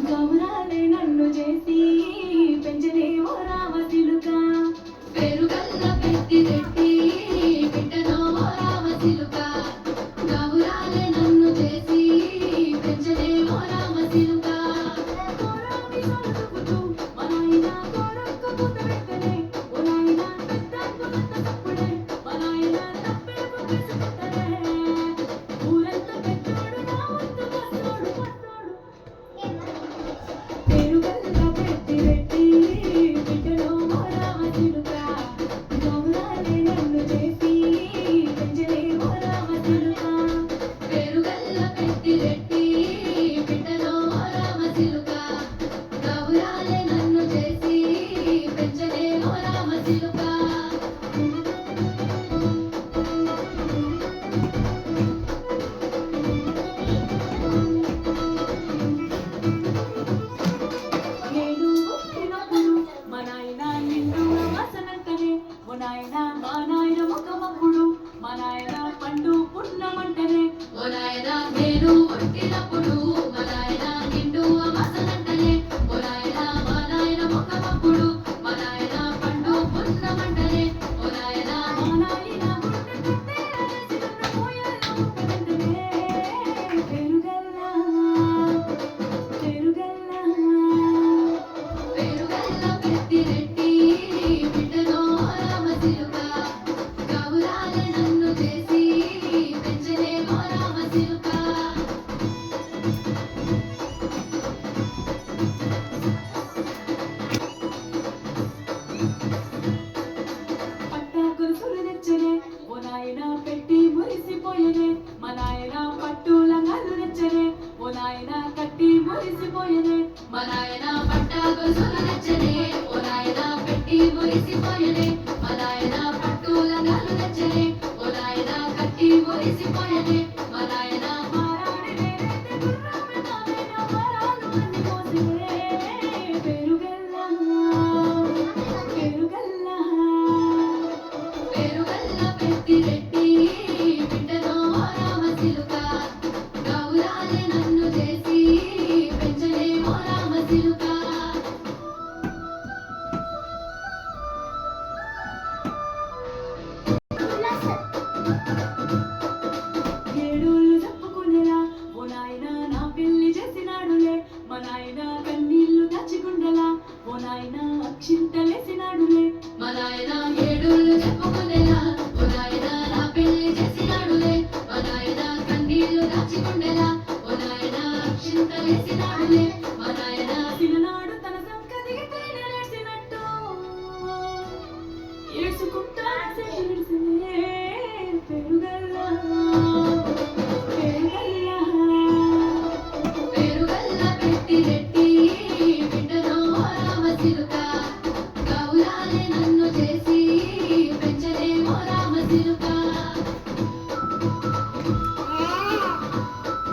గౌరాలే నన్ను చేసి పెంచలే ఓ రామచిలుక పేరుగల్ల పెద్దిరెడ్డి బిడ్డనో ఓ రామచిలుక గౌరాలే నన్ను చేసి పెంచలే ఓ రామచిలుక కోరామి సొలుపుతూ మనాయినా కోరొక్క పూత వెంటనే ఓ నాయనా పెద్దాకు పెద్ద తప్పుడే మనాయినా తప్పే ఒప్పేసుకుంటనే ఊరంతా పెద్దోడు నా వంతు వస్తోడు పేరుగల్ల పెద్దిరెడ్డి బిడ్డనో ఓ రామచిలుక గౌరాలే నన్ను చేసి పెంచలే ఓ రామచిలుక పేరుగల్ల పెద్దిరెడ్డి బిడ్డనో ఓ రామచిలుక గౌరాలే నన్ను చేసి పెంచలే ఓ రామచిలుక నేను పుట్టినప్పుడు మా నాయన నిండు వాసనంటనే ఓ నాయన మా నాయన ముఖమప్పుడు మా నాయన పండు పున్నమంటనే ఓ నాయనా నేను పుట్టినప్పుడు మా నాయనా నిండు అమాసనంటనే ఓ నాయనా మా నాయన ముఖమప్పుడు మా నాయనా పండు పున్నమంటనే ఓ నాయనా మా నాయన గుండె కట్టేసి నన్ను పోయేలా ఉంటనంటనే పెరుగల్లా పెరుగల్లా పేరుగల్ల పెద్దిరెడ్డి బిడ్డనో రామచిలుక గౌరాలే నన్ను చేసి పెంచలే ఓ రామచిలుక పట్టా గొలుసులు తెచ్చనే ఓ నాయన పెట్టి మురిసిపోయనే మా నాయన పట్టు లంగాలు తెచ్చనే ఓ నాయన కట్టి మురిసిపోయనే మా నాయనా పట్టా గొలుసులు తెచ్చనే ఓ నాయనా పెట్టి మురిసిపోయనే మా నాయనా పట్టు లంగాలు తెచ్చనే ఓ నాయనా కట్టి మురిసిపోయనే మా నాయనా మారాడి నేనైతే గుర్రమే నాయన వరాలు అన్ని మోసే పెరుగల్లా పెరుగల్లా పేరుగల్ల పెద్దిరెడ్డి బిడ్డనో రామచిలుక గౌరాలే నన్ను చేసి పెంచలే ఓ రామచిలుక ఏడోళ్ళు చెప్పుకునేలా ఓ నాయన నా పెళ్లి చేసినాడులే మా నాయన కన్నీళ్లు దాచికుండలా ఓ నాయన అక్షింతలేసినాడులే మా నాయనా ఏడోళ్ళు చెప్పుకునేలా ఓ నాయనా నా పెళ్లి చేసినాడులే మా నాయనా కన్నీళ్లు దాచికుండేలా ఓ నాయనా అక్షింతలేసినాడులే మా నాయనా చిన్ననాడు తన సంకదికి తేనెలేసినట్టు ఏడ్చుకుంటా పెరుగల్లా